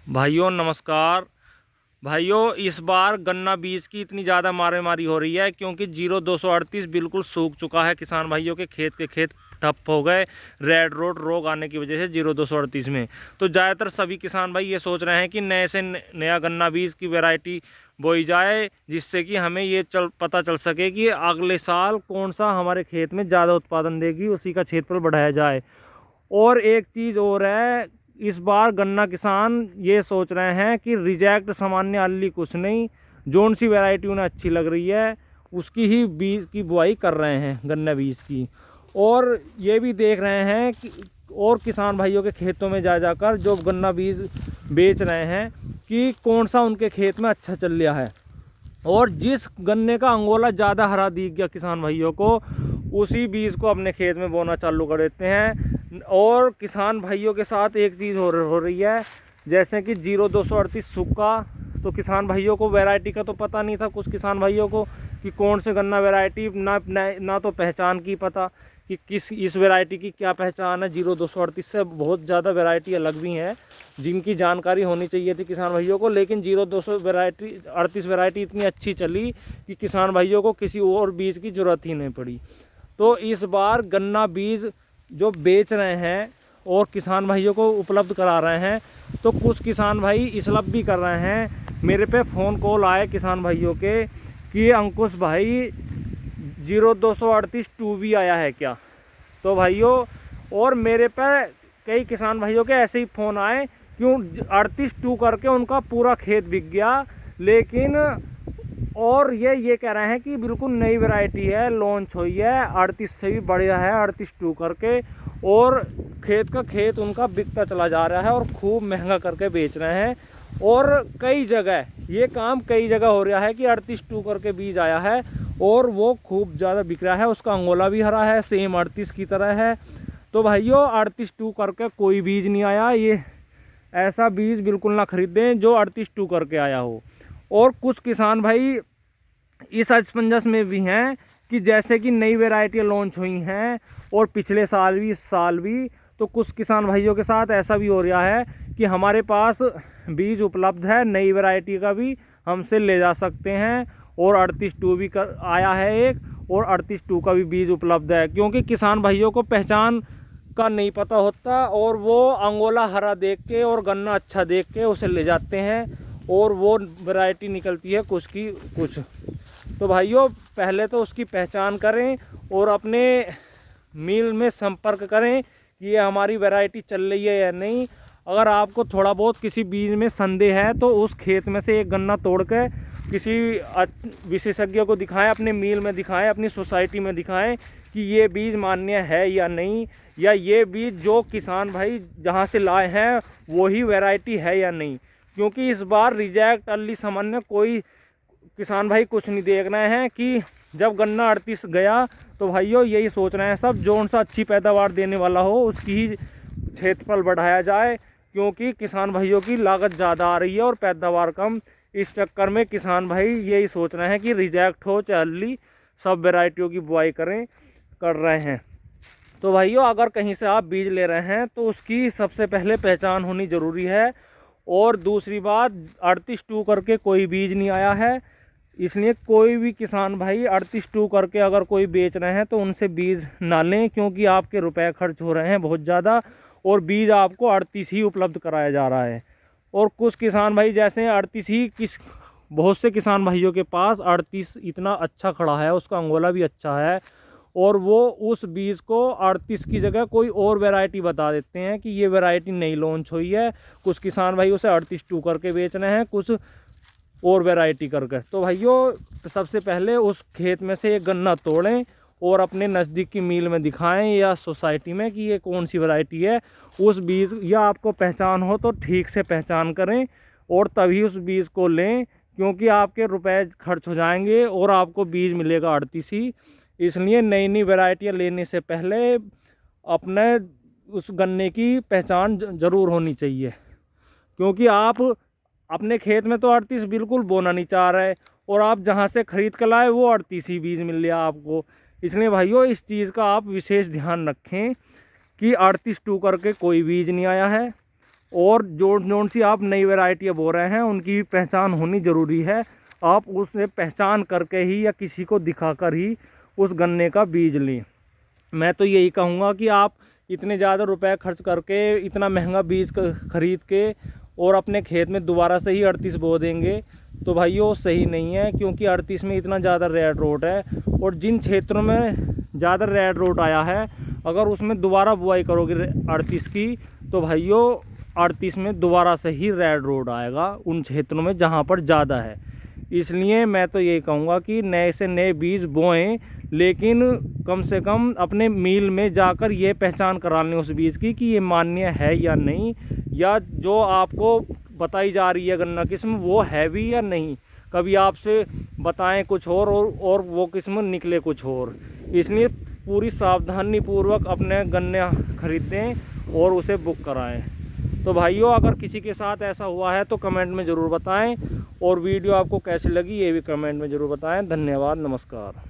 भाइयों नमस्कार। भाइयों इस बार गन्ना बीज की इतनी ज़्यादा मारामारी हो रही है क्योंकि 0238 बिल्कुल सूख चुका है। किसान भाइयों के खेत ठप हो गए रेड रोड रोग आने की वजह से 0238 में। तो ज़्यादातर सभी किसान भाई ये सोच रहे हैं कि नए से नया गन्ना बीज की वैरायटी बोई जाए, जिससे कि हमें ये पता चल सके कि अगले साल कौन सा हमारे खेत में ज़्यादा उत्पादन देगी, उसी का क्षेत्रफल बढ़ाया जाए। और एक चीज़ और है, इस बार गन्ना किसान ये सोच रहे हैं कि रिजेक्ट सामान्य अल्ली कुछ नहीं, जोन सी वैरायटी उन्हें अच्छी लग रही है उसकी ही बीज की बुआई कर रहे हैं गन्ना बीज की। और ये भी देख रहे हैं कि और किसान भाइयों के खेतों में जा जाकर जो गन्ना बीज बेच रहे हैं कि कौन सा उनके खेत में अच्छा चल रहा है, और जिस गन्ने का अंगोला ज़्यादा हरा दिख गया किसान भाइयों को, उसी बीज को अपने खेत में बोना चालू कर देते हैं। और किसान भाइयों के साथ एक चीज़ हो रही है, जैसे कि 0238 सूखा, तो किसान भाइयों को वैरायटी का तो पता नहीं था, कुछ किसान भाइयों को कि कौन से गन्ना वैरायटी ना तो पहचान की पता कि किस इस वैरायटी की क्या पहचान है। 0238 से बहुत ज़्यादा वैरायटी अलग भी हैं जिनकी जानकारी होनी चाहिए थी किसान भाइयों को, लेकिन 0238 वैरायटी इतनी अच्छी चली कि किसान भाइयों को किसी और बीज की ज़रूरत ही नहीं पड़ी। तो इस बार गन्ना बीज जो बेच रहे हैं और किसान भाइयों को उपलब्ध करा रहे हैं, तो कुछ किसान भाई इसलब भी कर रहे हैं। मेरे पे फ़ोन कॉल आए किसान भाइयों के कि अंकुश भाई 0238 2 भी आया है क्या। तो भाइयों, और मेरे पे कई किसान भाइयों के ऐसे ही फ़ोन आए क्यों 38 2 करके उनका पूरा खेत बिक गया, लेकिन और ये कह रहे हैं कि बिल्कुल नई वैरायटी है, लॉन्च हुई है, 38 से भी बढ़िया है 38 2 करके, और खेत उनका बिकता चला जा रहा है और खूब महंगा करके बेच रहे हैं। और कई जगह हो रहा है कि 38 2 करके बीज आया है और वो खूब ज़्यादा बिक रहा है, उसका अंगोला भी हरा है, सेम 38 की तरह है। तो भाइयों 38 2 करके कोई बीज नहीं आया, ये ऐसा बीज बिल्कुल ना खरीदें जो 38 2 करके आया हो। और कुछ किसान भाई इस असमंजस में भी हैं कि जैसे कि नई वैरायटियाँ लॉन्च हुई हैं और पिछले साल भी इस साल भी, तो कुछ किसान भाइयों के साथ ऐसा भी हो रहा है कि हमारे पास बीज उपलब्ध है नई वैरायटी का भी, हमसे ले जा सकते हैं, और 38 2 भी आया है एक, और 38 2 का भी बीज उपलब्ध है। क्योंकि किसान भाइयों को पहचान का नहीं पता होता और वो अंगोला हरा देख के और गन्ना अच्छा देख के उसे ले जाते हैं और वो वैरायटी निकलती है कुछ की कुछ। तो भाइयों पहले तो उसकी पहचान करें और अपने मिल में संपर्क करें कि ये हमारी वैरायटी चल रही है या नहीं। अगर आपको थोड़ा बहुत किसी बीज में संदेह है तो उस खेत में से एक गन्ना तोड़ कर किसी विशेषज्ञ को दिखाएं, अपने मिल में दिखाएं, अपनी सोसाइटी में दिखाएं कि ये बीज मान्य है या नहीं, या ये बीज जो किसान भाई जहाँ से लाए हैं वही वैरायटी है या नहीं। क्योंकि इस बार रिजेक्ट अल्ली सामान्य कोई किसान भाई कुछ नहीं देख रहे हैं कि जब गन्ना 38 गया तो भाइयों यही सोच रहे हैं सब जोन सा अच्छी पैदावार देने वाला हो उसकी ही क्षेत्रफल बढ़ाया जाए, क्योंकि किसान भाइयों की लागत ज़्यादा आ रही है और पैदावार कम। इस चक्कर में किसान भाई यही सोच रहे हैं कि रिजेक्ट हो चाहे अल्ली, सब वैरायटियों की बुआई कर रहे हैं। तो भाइयों अगर कहीं से आप बीज ले रहे हैं तो उसकी सबसे पहले पहचान होनी ज़रूरी है। और दूसरी बात, 38 2 करके कोई बीज नहीं आया है, इसलिए कोई भी किसान भाई 38 2 करके अगर कोई बेच रहे हैं तो उनसे बीज ना लें, क्योंकि आपके रुपए खर्च हो रहे हैं बहुत ज़्यादा और बीज आपको 38 ही उपलब्ध कराया जा रहा है। और कुछ किसान भाई जैसे 38 ही बहुत से किसान भाइयों के पास 38 इतना अच्छा खड़ा है, उसका अंगोला भी अच्छा है, और वो उस बीज को 38 की जगह कोई और वैरायटी बता देते हैं कि ये वैरायटी नई लॉन्च हुई है। कुछ किसान भाई उसे 38 2 करके बेच रहे हैं, कुछ और वैरायटी करके। तो भाइयों सबसे पहले उस खेत में से एक गन्ना तोड़ें और अपने नज़दीक की मिल में दिखाएं या सोसाइटी में कि ये कौन सी वैरायटी है। उस बीज या आपको पहचान हो तो ठीक से पहचान करें और तभी उस बीज को लें, क्योंकि आपके रुपए खर्च हो जाएंगे और आपको बीज मिलेगा 38 ही। इसलिए नई नई वैरायटियाँ लेने से पहले अपने उस गन्ने की पहचान ज़रूर होनी चाहिए, क्योंकि आप अपने खेत में तो 38 बिल्कुल बोना नहीं चाह रहे और आप जहाँ से ख़रीद कर लाए वो 38 ही बीज मिल रहा आपको। इसलिए भाइयों इस चीज़ का आप विशेष ध्यान रखें कि 38 2 करके कोई बीज नहीं आया है। और जो सी आप नई वैरायटी बो रहे हैं उनकी भी पहचान होनी ज़रूरी है। आप उसे पहचान करके ही या किसी को दिखाकर ही उस गन्ने का बीज लें। मैं तो यही कहूँगा कि आप इतने ज़्यादा रुपए खर्च करके इतना महंगा बीज खरीद के और अपने खेत में दोबारा से ही 38 बो देंगे तो भाइयों सही नहीं है, क्योंकि 38 में इतना ज़्यादा रेड रोट है। और जिन क्षेत्रों में ज़्यादा रेड रोट आया है, अगर उसमें दोबारा बुआई करोगे 38 की तो भाइयों 38 में दोबारा से ही रेड रोट आएगा उन क्षेत्रों में जहाँ पर ज़्यादा है। इसलिए मैं तो यही कहूँगा कि नए से नए बीज बोएं, लेकिन कम से कम अपने मील में जाकर ये पहचान करा लें उस बीज की कि ये मान्य है या नहीं, या जो आपको बताई जा रही है गन्ना किस्म वो है भी या नहीं। कभी आपसे बताएं कुछ और वो किस्म निकले कुछ और। इसलिए पूरी सावधानी पूर्वक अपने गन्ने खरीदें और उसे बुक कराएं। तो भाइयों अगर किसी के साथ ऐसा हुआ है तो कमेंट में ज़रूर बताएं, और वीडियो आपको कैसी लगी ये भी कमेंट में ज़रूर बताएं। धन्यवाद, नमस्कार।